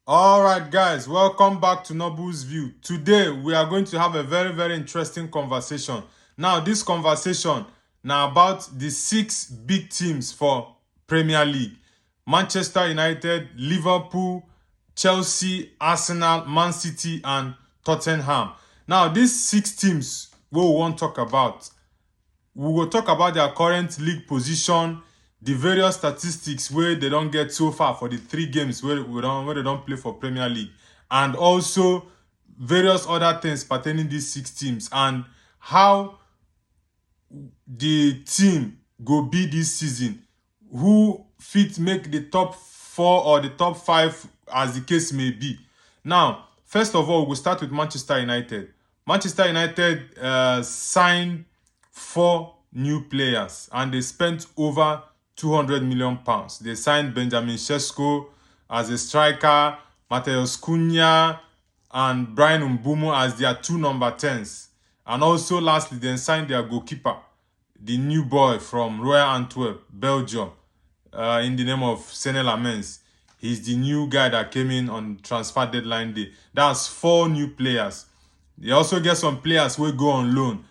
All right, guys, welcome back to Noble's View. Today, we are going to have a very interesting conversation. Now, this conversation now about the six big teams for Premier League: Manchester United, Liverpool, Chelsea, Arsenal, Man City, and Tottenham. Now, these six teams we want to talk about. We will talk about their current league position, the various statistics where they don't get so far for the three games where they don't play for Premier League, and also various other things pertaining these six teams and how the team go be this season, who fit make the top four or the top five as the case may be. Now, first of all, we'll start with Manchester United. Manchester United signed four new players and they spent over £200 million. They signed Benjamin Sesko as a striker, Mateus Cunha and Brian Mbumo as their two number 10s. And also, lastly, they signed their goalkeeper, the new boy from Royal Antwerp, Belgium, in the name of Sene Lamens. He's the new guy that came in on transfer deadline day. That's four new players. They also get some players who go on loan.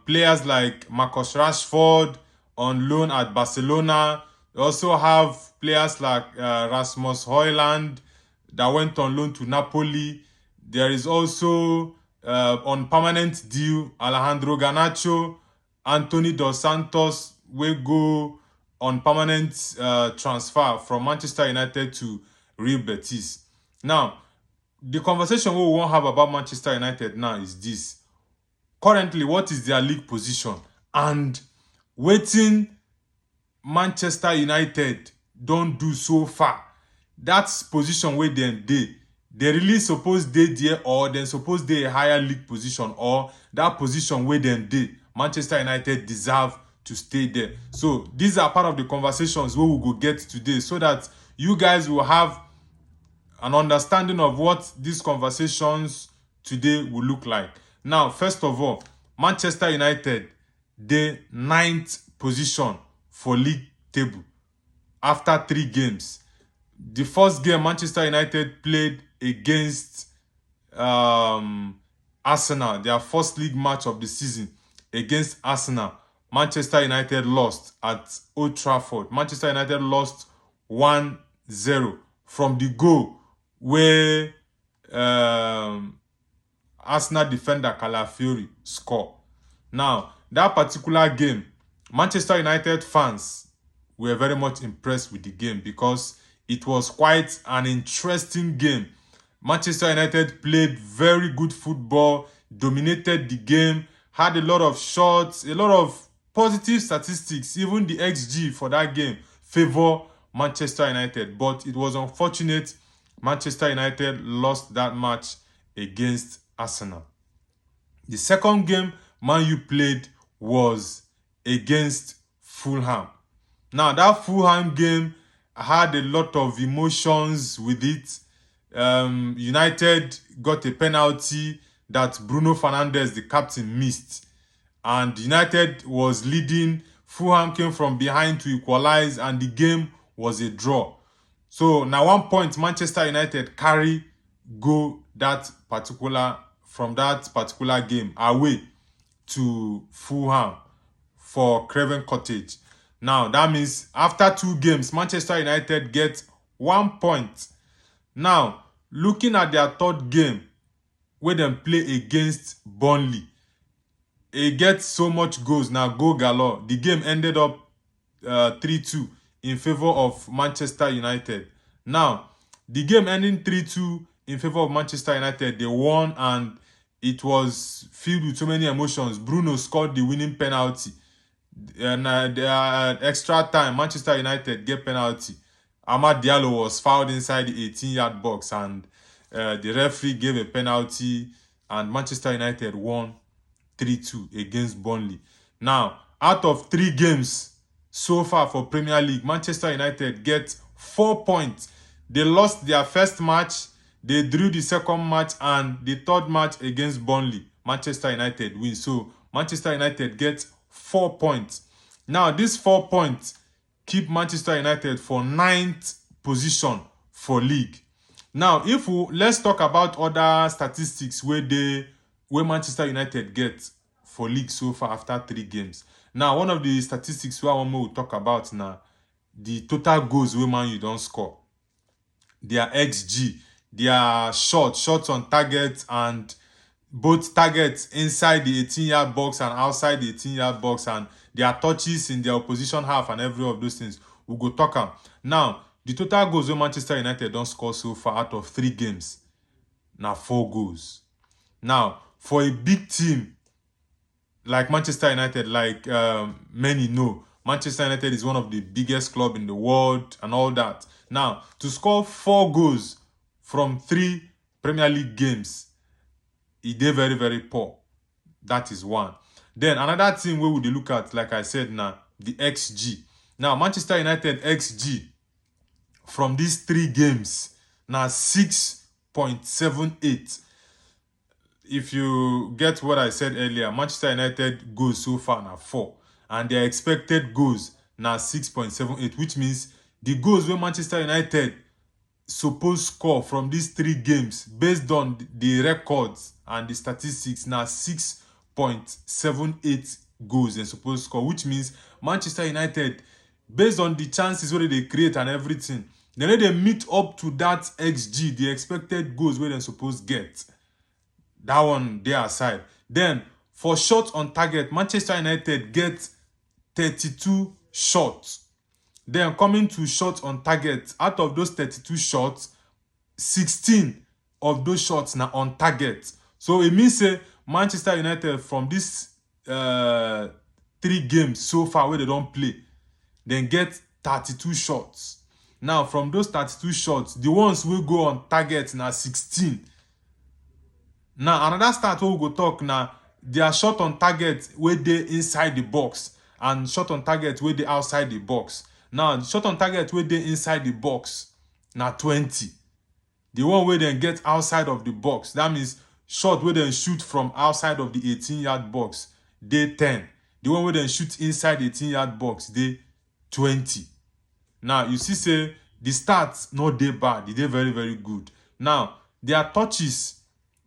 Players like Marcus Rashford on loan at Barcelona. They also have players like Rasmus Højlund that went on loan to Napoli. There is also on permanent deal Alejandro Garnacho, Anthony Dos Santos will go on permanent transfer from Manchester United to Real Betis. Now, the conversation we won't have about Manchester United now is this. Currently, what is their league position? And waiting Manchester United don't do so far. That's position where they really suppose they there, or they suppose they a higher league position, or that position where they Manchester United deserve to stay there. So these are part of the conversations we will go get today, so that you guys will have an understanding of what these conversations today will look like. Now, first of all, Manchester United, the 9th position for league table after 3 games. The first game Manchester United played against Arsenal, their first league match of the season against Arsenal. Manchester United lost at Old Trafford. Manchester United lost 1-0 from the goal where Arsenal defender Calafiori scored. Now, that particular game, Manchester United fans were very much impressed with the game because it was quite an interesting game. Manchester United played very good football, dominated the game, had a lot of shots, a lot of positive statistics. Even the XG for that game favor Manchester United. But it was unfortunate Manchester United lost that match against Arsenal. The second game Man U played was against Fulham. Now, that Fulham game had a lot of emotions with it. United got a penalty that Bruno Fernandes, the captain, missed. And United was leading. Fulham came from behind to equalize, and the game was a draw. So now, one point, Manchester United carry go from that particular game away to Fulham for Craven Cottage. Now, that means after 2 games, Manchester United get 1 point. Now, looking at their third game, where they play against Burnley, it gets so much goals now, goal galore. The game ended up 3-2 in favor of Manchester United. Now, the game ending 3-2 in favor of Manchester United, they won and it was filled with so many emotions. Bruno scored the winning penalty. And extra time, Manchester United get penalty. Amad Diallo was fouled inside the 18-yard box, and the referee gave a penalty, and Manchester United won 3-2 against Burnley. Now, out of 3 games so far for Premier League, Manchester United get 4 points. They lost their first match, they drew the second match, and the third match against Burnley, Manchester United win. So Manchester United gets 4 points. Now, these 4 points keep Manchester United for 9th position for league. Now, if we let's talk about other statistics where Manchester United get for league so far after 3 games. Now, one of the statistics where I want to talk about now, the total goals where Man U don't score, their XG, their shots on target, and both targets inside the 18-yard box and outside the 18-yard box, and their touches in their opposition half, and every of those things. We go talk am. Now, the total goals wey Manchester United don score so far out of 3 games na 4 goals. Now, for a big team like Manchester United, like many know, Manchester United is one of the biggest club in the world and all that. Now, to score 4 goals from 3 Premier League games, e dey very, very poor. That is one. Then another thing wey we dey look at, like I said, na the XG. Now, Manchester United XG from these 3 games na 6.78. If you get what I said earlier, Manchester United goals so far na 4, and their expected goals na 6.78, which means the goals wey Manchester United suppose score from these 3 games based on the records and the statistics na 6.78 goals dem suppose score, which means Manchester United, based on the chances wey they create and everything, dem no dey meet up to that XG, the expected goals wey dem suppose get. That one dey aside. Then for shots on target, Manchester United get 32 shots. Then coming to shots on target, out of those 32 shots, 16 of those shots na on target. So it means say Manchester United from this 3 games so far wey they don play, dem get 32 shots. Now, from those 32 shots, the ones wey go on target na 16. Now, another stat wey we go talk na their shot on target wey dey inside the box and shot on target wey dey outside the box. Now, the shot on target wey dey inside the box na 20. The one wey dem get outside of the box, that means shot wey dem shoot from outside of the 18-yard box, dey 10. The one wey dem shoot inside the 18-yard box dey 20. Now, you see say the stats no dey bad, e dey very, very good. Now, their touches,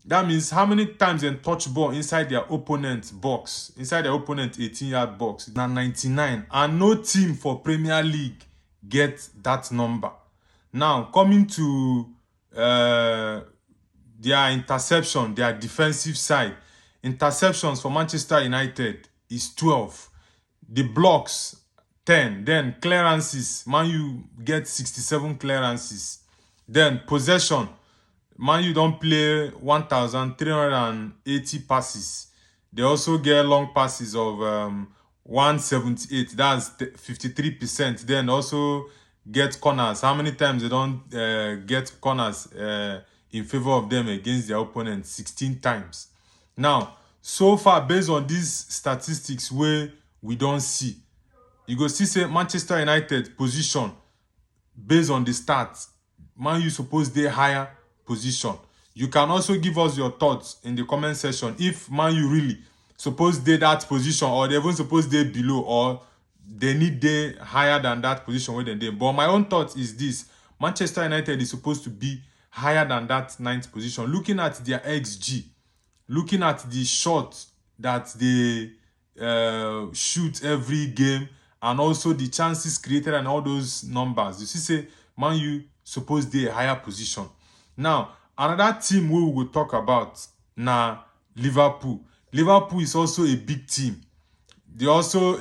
that means how many times dem touch ball inside their opponent box, inside their opponent 18-yard box, na 99. And no team for Premier League get that number. Now, coming to their interception, their defensive side, interceptions for Manchester United is 12. The blocks, 10. Then clearances, Man U get 67 clearances. Then possession, Man U don play 1,380 passes. They also get long passes of 178. That's 53%. Then also get corners. How many times they don't get corners in favor of them against their opponent? 16 times. Now, so far, based on these statistics where we don't see, you go see say Manchester United position based on the stats, Man U suppose dey higher position. You can also give us your thoughts in the comment section if Man U really suppose dey that position, or they even suppose dey below, or they need dey higher than that position where they dey. But my own thought is this: Manchester United is supposed to be higher than that 9th position. Looking at their XG, looking at the shots that they shoot every game, and also the chances created and all those numbers, you see say Man U suppose dey a higher position. Now, another team we will talk about na Liverpool. Liverpool is also a big team. They also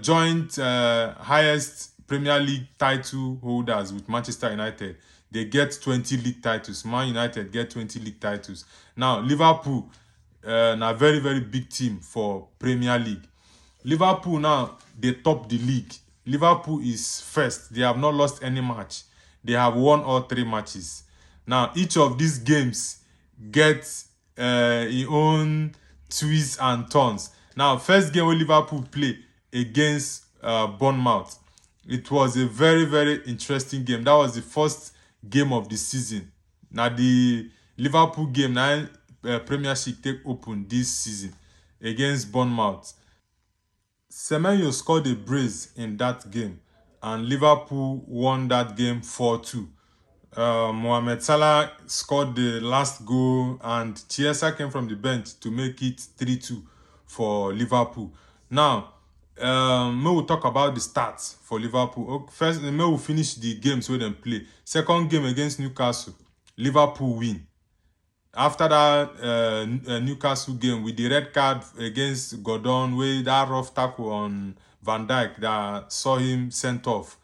joint highest Premier League title holders with Manchester United. They get 20 league titles. Man United get 20 league titles. Now, Liverpool na very, very big team for Premier League. Liverpool now, they top the league. Liverpool is first. They have not lost any match. They have won all 3 matches. Now, each of these games gets its own twists and turns. Now, first game when Liverpool play against Bournemouth, it was a very, very interesting game. That was the first game of the season. Now, the Liverpool game, now Premiership take open this season against Bournemouth. Semenyo scored a brace in that game, and Liverpool won that game 4-2. Mohamed Salah scored the last goal, and Chiesa came from the bench to make it 3-2 for Liverpool. Now, may we talk about the stats for Liverpool. First, may we finish the games where they play. Second game against Newcastle, Liverpool win. After that Newcastle game with the red card against Gordon, with that rough tackle on Van Dijk that saw him sent off,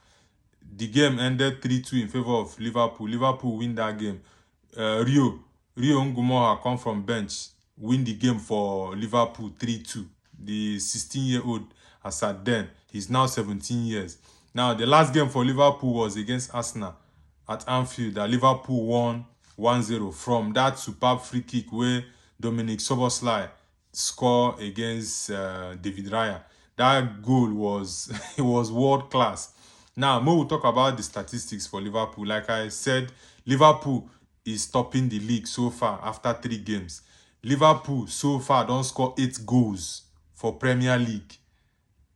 the game ended 3-2 in favor of Liverpool. Liverpool win that game. Rio Ngumoha come from bench, win the game for Liverpool 3-2. The 16-year-old, as at then, he's now 17 years. Now, the last game for Liverpool was against Arsenal at Anfield, that Liverpool won 1-0 from that superb free kick where Dominic Szoboszlai scored against David Raya. That goal was it was world class. Now, we'll talk about the statistics for Liverpool. Like I said, Liverpool is topping the league so far after 3 games. Liverpool so far don't score 8 goals for Premier League.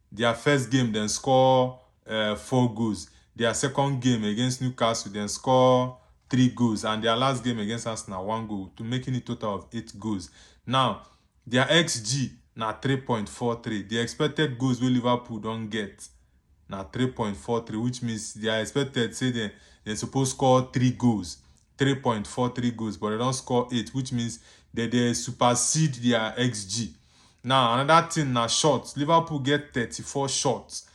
Their first game then score 4 goals. Their second game against Newcastle then score 3 goals, and their last game against Arsenal 1 goal, to making a total of 8 goals. Now, their XG na 3.43. The expected goals wey Liverpool don't get na 3.43, which means they are expected, say they suppose score 3 goals, 3.43 goals, but they don't score 8, which means that they supersede their XG. Now, another thing na shots. Liverpool get 34 shots,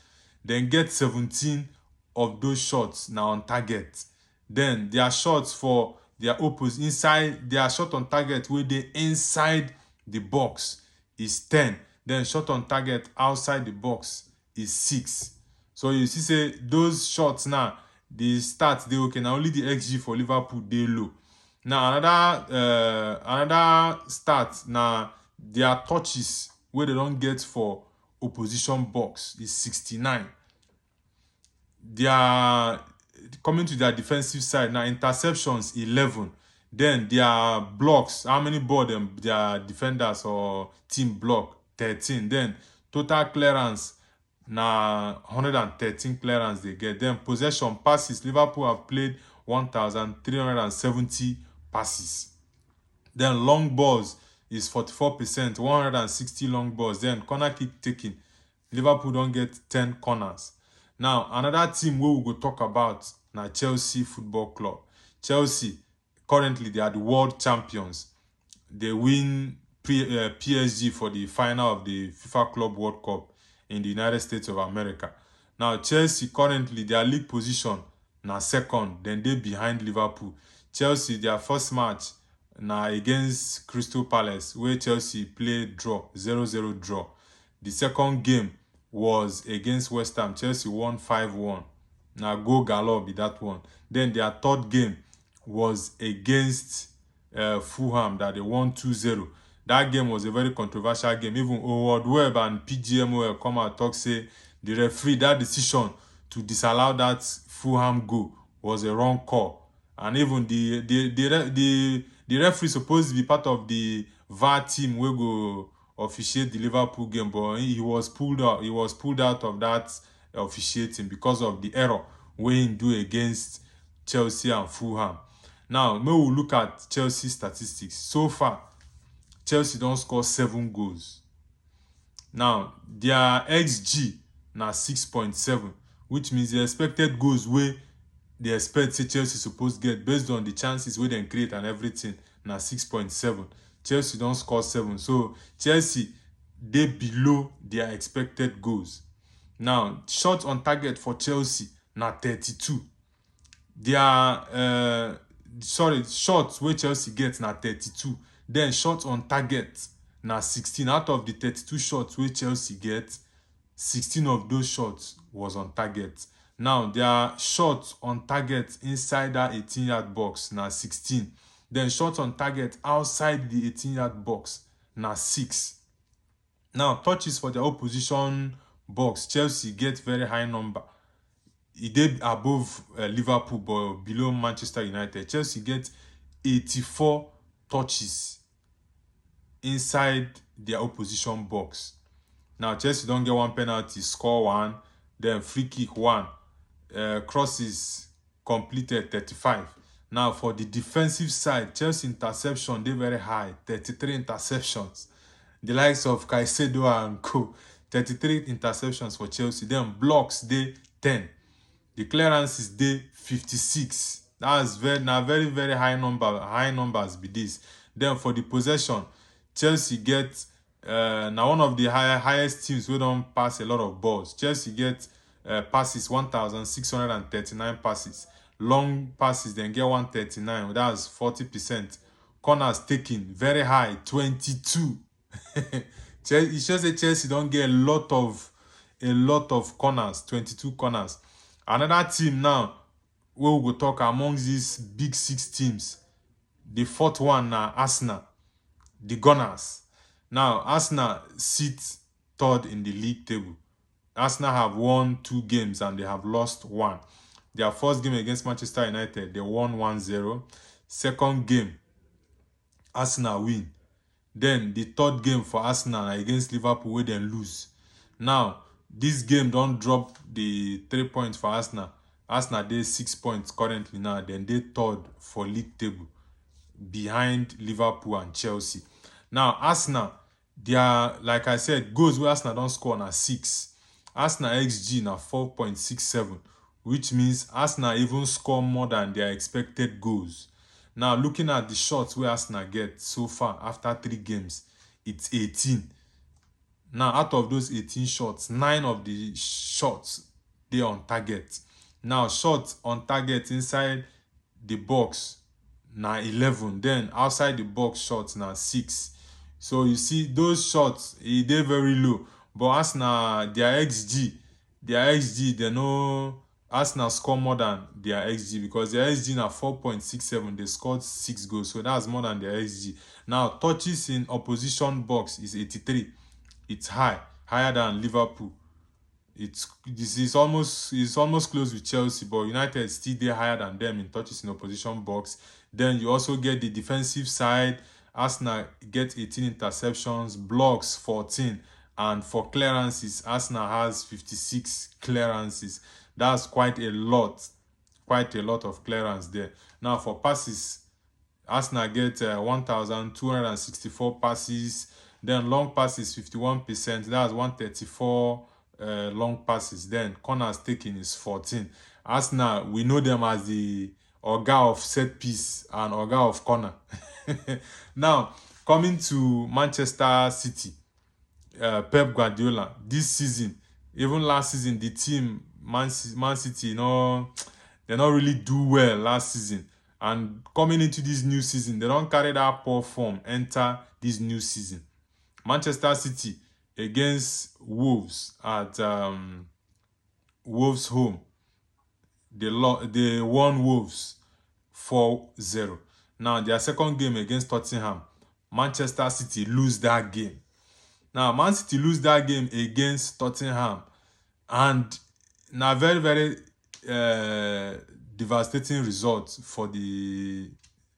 then get 17 of those shots now on target. Then their shots for their opposite inside, their shot on target where they inside the box is 10. Then shot on target outside the box is 6. So you see, say those shots now, the stats they okay. Now only the XG for Liverpool they low. Now another stat now, their touches where they don't get for opposition box is 69. Their coming to their defensive side now, interceptions 11. Then their blocks, how many ball them their defenders or team block, 13. Then total clearance na 113 clearance they get. Then possession passes, Liverpool have played 1,370 passes. Then long balls is 44%, 160 long balls. Then corner kick taking, Liverpool don't get 10 corners. Now, another team we will go talk about na Chelsea Football Club. Chelsea, currently they are the world champions. They win PSG for the final of the FIFA Club World Cup in the United States of America. Now, Chelsea currently their league position na second, then they behind Liverpool. Chelsea, their first match na against Crystal Palace, where Chelsea played draw, 0-0 draw. The second game was against West Ham. Chelsea won 5-1. Now go galore be that one. Then their third game was against Fulham, that they won 2-0. That game was a very controversial game. Even Howard Webb and PGMOL come out talk say the referee, that decision to disallow that Fulham goal was a wrong call. And even the referee supposed to be part of the VAR team wey go officiate the Liverpool game, but he was pulled out. He was pulled out of that officiating because of the error wey he do against Chelsea and Fulham. Now, may we look at Chelsea statistics. So far, Chelsea don't score 7 goals. Now, their XG na 6.7, which means the expected goals wey they expect say Chelsea supposed get based on the chances wey they create and everything na 6.7. Chelsea don't score 7. So Chelsea, they below their expected goals. Now, shots on target for Chelsea na 32. Their shots where Chelsea gets na 32. Then shots on target na 16. Out of the 32 shots where Chelsea get, 16 of those shots was on target. Now, their shots on target inside that 18-yard box na 16. Then shots on target outside the 18-yard box na 6. Now, touches for their opposition box, Chelsea get very high number. It did above Liverpool, but below Manchester United. Chelsea get 84 touches inside their opposition box. Now, Chelsea don't get 1 penalty, score 1. Then free kick 1. Crosses completed 35. Now, for the defensive side, Chelsea interception, they very high, 33 interceptions. The likes of Caicedo and co, 33 interceptions for Chelsea. Then blocks, they 10. The clearances, they 56. That's very, very high numbers be this. Then for the possession, Chelsea get now one of the highest teams we don't pass a lot of balls. Chelsea get passes 1,639 passes. Long passes then get 139. That's 40%. Corners taken very high, 22. It shows that Chelsea don't get a lot of corners, 22 corners. Another team now, where we go talk amongst these big six teams. The fourth one now, Arsenal, the Gunners. Now, Arsenal sit third in the league table. Arsenal have won 2 games and they have lost 1. Their first game against Manchester United, they won 1-0. Second game, Arsenal win. Then the third game for Arsenal against Liverpool, where they lose. Now, this game don't drop the 3 points for Arsenal. Arsenal, they 6 points currently now. Then they third for league table, behind Liverpool and Chelsea. Now, Arsenal, they are, like I said, goals where Arsenal don't score now 6. Arsenal XG now 4.67, which means Arsenal even score more than their expected goals. Now, looking at the shots where Arsenal get so far after 3 games, it's 18. Now, out of those 18 shots, 9 of the shots, they on target. Now, shots on target inside the box, now 11. Then, outside the box shots, now 6. So, you see, those shots, they're very low. But Arsenal, their XG, they know Arsenal score more than their XG, because their XG now 4.67. They scored 6 goals, so that's more than their XG. Now, touches in opposition box is 83. It's higher than Liverpool. This is almost close with Chelsea, but United still there higher than them in touches in opposition box. Then you also get the defensive side. Arsenal get 18 interceptions, blocks 14, and for clearances, Arsenal has 56 clearances. That's quite a lot of clearance there. Now for passes, Arsenal get 1,264 passes. Then long passes 51%. That's 134 long passes. Then corners taken is 14. Arsenal, we know them as the Oga of set piece and Oga of corner. Now, coming to Manchester City, Pep Guardiola, this season, even last season, the team, Man City, they not really do well last season. And coming into this new season, they don't carry that poor form enter this new season. Manchester City against Wolves at Wolves home. They won Wolves 4-0. Now, their second game against Tottenham, Manchester City lose that game. Now, Man City lose that game against Tottenham. And now very, very devastating result for the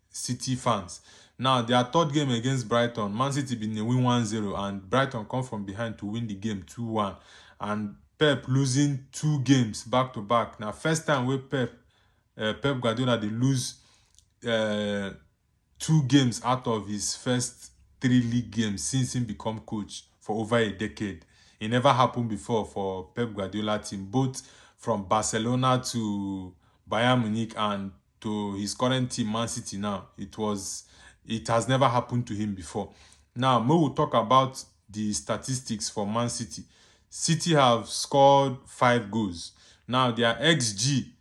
City fans. Now, their third game against Brighton, Man City been win 1-0, and Brighton come from behind to win the game 2-1. And Pep losing 2 games back to back. Now, first time where Pep Guardiola, they lose 2 games out of his first 3 league games since he become coach for over a decade. It never happened before for Pep Guardiola team, both from Barcelona to Bayern Munich and to his current team, Man City now. It has never happened to him before. Now, we will talk about the statistics for Man City. City have scored 5 goals. Now, their XG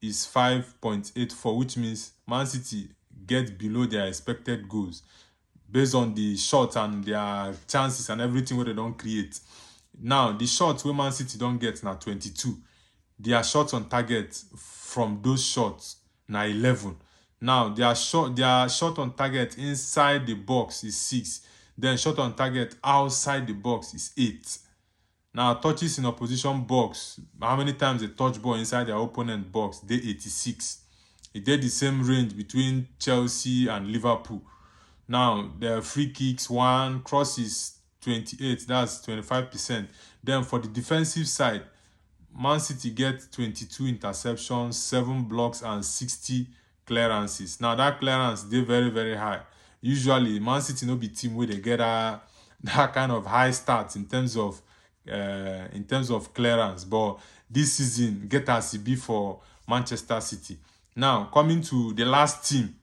is 5.84, which means Man City get below their expected goals based on the shots and their chances and everything where they don't create. Now, the shots where Man City don't get now 22. Their shots on target from those shots now 11. Now, their shot on target inside the box is 6. Then shot on target outside the box is 8. Now, touches in opposition box, how many times they touch ball inside their opponent box? They 86. It did the same range between Chelsea and Liverpool. Now, their free kicks, 1, crosses 28, that's 25%. Then for the defensive side, Man City get 22 interceptions, 7 blocks, and 60 clearances. Now that clearance dey very very high. Usually Man City no be team where they get that kind of high start in terms of clearance, but this season get as e be for Manchester City. Now coming to the last team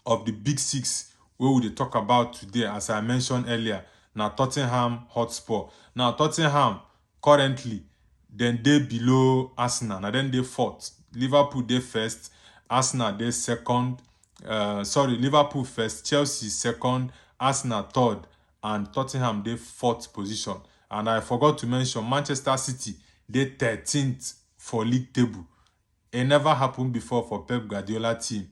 of the big six wey we dey talk about today, as I mentioned earlier, na Tottenham Hotspur. Now Tottenham currently dem dey below Arsenal, na dem dey fourth. Liverpool dey first, Arsenal dey second. Liverpool first, Chelsea second, Arsenal third, and Tottenham dey fourth position. And I forgot to mention Manchester City dey 13th for league table. It never happened before for Pep Guardiola team.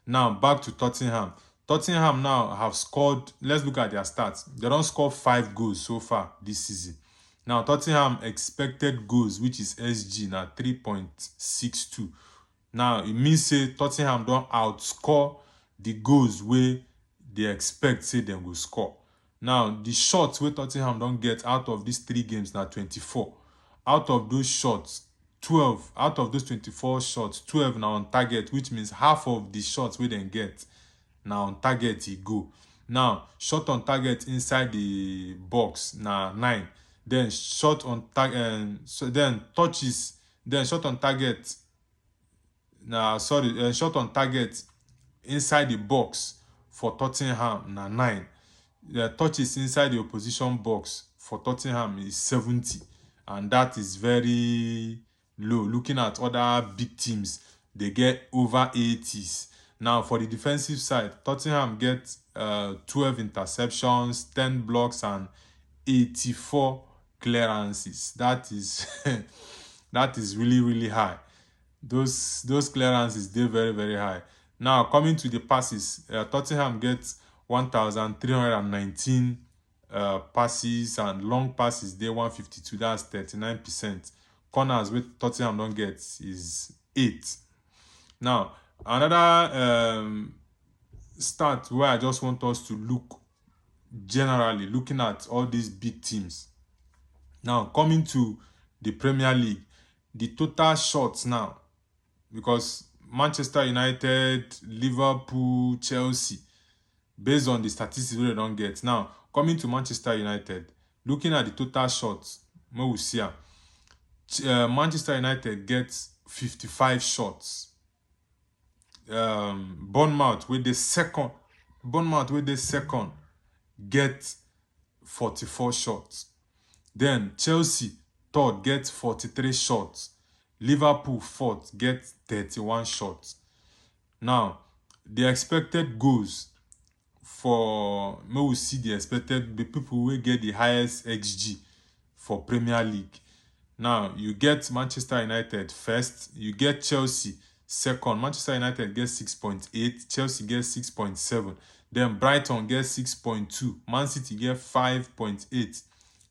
Now back to Tottenham. Tottenham now have scored, let's look at their stats. They don't score 5 goals so far this season. Now Tottenham expected goals, which is SG, now 3.62. Now it means say Tottenham don't outscore the goals where they expect say they will score. Now the shots where Tottenham don't get out of these 3 games now 24. Out of those shots, 12 out of those 24 shots, 12 now on target, which means half of the shots we then get now on target he go. Now shot on target inside the box now 9. Then shot on target, shot on target. Shot on target inside the box for Tottenham now 9. The touches inside the opposition box for Tottenham is 70, and that is very low. Looking at other big teams, they get over 80s. Now for the defensive side, Tottenham get 12 interceptions, 10 blocks, and 84 clearances. That is that is really really high. Those clearances, they're very very high. Now coming to the passes, Tottenham gets 1,319 passes, and long passes they 152. That's 39%. Corners with Tottenham don't get is 8. Now another stat where I just want us to look generally, looking at all these big teams. Now coming to the Premier League, the total shots now, because Manchester United, Liverpool, Chelsea, based on the statistics we don't get. Now coming to Manchester United, looking at the total shots, we see Manchester United gets 55 shots. Bournemouth with the second get 44 shots. Then Chelsea third gets 43 shots. Liverpool fourth gets 31 shots. Now the expected goals for we see the people will get the highest XG for Premier League. Now you get Manchester United first, you get Chelsea second. Manchester United gets 6.8, Chelsea gets 6.7, then Brighton gets 6.2, Man City get 5.8.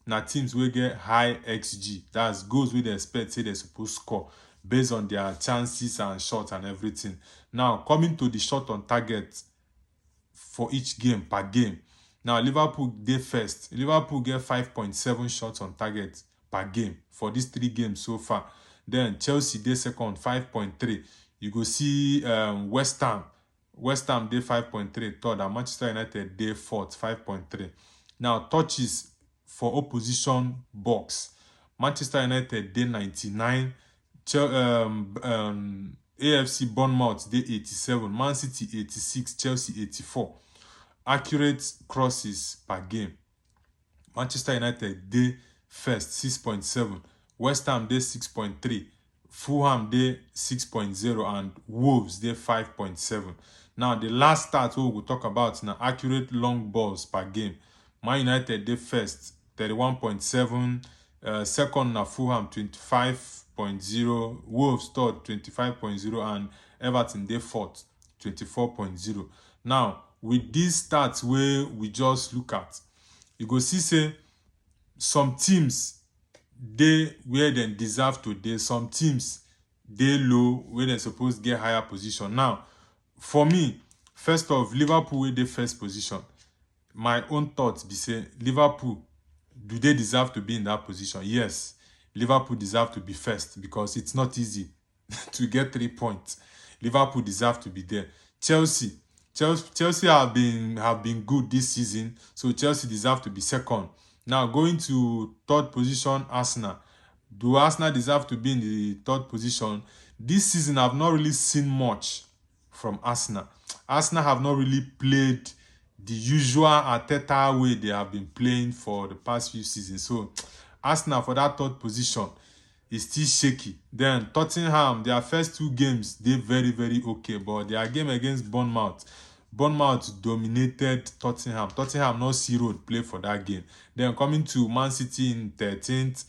Now teams will get high XG. That's goals we expect say they're supposed to score based on their chances and shots and everything. Now coming to the shot on target for each game per game. Now Liverpool they first. Liverpool get 5.7 shots on target per game for these 3 games so far. Then Chelsea they second, 5.3. You go see West Ham they 5.3 third, and Manchester United they fourth, 5.3. Now touches for opposition box, Manchester United they 99, AFC Bournemouth they 87, Man City 86, Chelsea 84. Accurate crosses per game, Manchester United they first, 6.7, West Ham they 6.3, Fulham they 6.0, and Wolves they 5.7. Now the last stat we will talk about now, accurate long balls per game. Man United they first, 31.7, second na Fulham 25.0, Wolves third 25.0, and Everton they fourth 24.0. Now with these stats where we just look at, you go see say some teams they where they deserve to dey, some teams they low where they supposed get higher position. Now for me, first off, Liverpool where they first position. My own thoughts be say Liverpool, do they deserve to be in that position? Yes, Liverpool deserve to be first, because it's not easy to get 3 points. Liverpool deserve to be there. Chelsea. Chelsea have been good this season, so Chelsea deserve to be second. Now going to third position, Arsenal. Do Arsenal deserve to be in the third position? This season, I've not really seen much from Arsenal. Arsenal have not really played the usual Arteta way they have been playing for the past few seasons. So, Arsenal for that third position is still shaky. Then Tottenham, their first two games, they very, very okay. But their game against Bournemouth dominated Tottenham. Tottenham not see road play for that game. Then coming to Man City in 13th,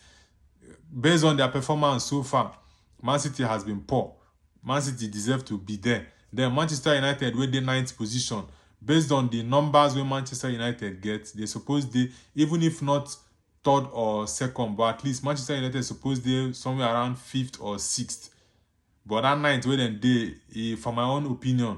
based on their performance so far, Man City has been poor. Man City deserve to be there. Then Manchester United, where they 9th position. Based on the numbers where Manchester United get, they suppose they, even if not third or second, but at least Manchester United suppose they somewhere around 5th or 6th. But that 9th where then they, for my own opinion,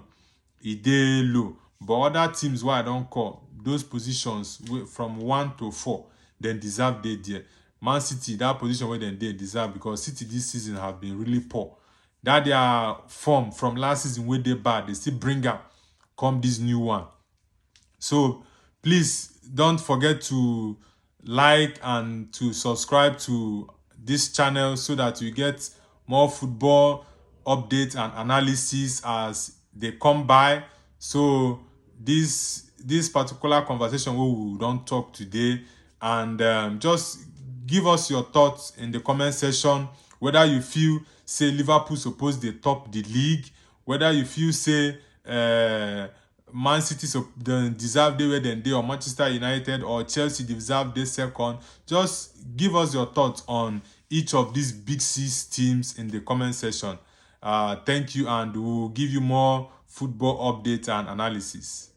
it dey low. But other teams where I don't call, those positions from 1 to 4, then deserve they there. Man City, that position where they deserve, because City this season have been really poor. That their form from last season where they bad, they still bring up come this new one. So please don't forget to like and to subscribe to this channel so that you get more football updates and analysis as they come by. So this particular conversation we don't talk today, and just give us your thoughts in the comment section, whether you feel say Liverpool suppose they top the league, whether you feel say Man City deserve they where they, or Manchester United or Chelsea deserve they second. Just give us your thoughts on each of these big six teams in the comment section. Thank you, and we'll give you more football updates and analysis.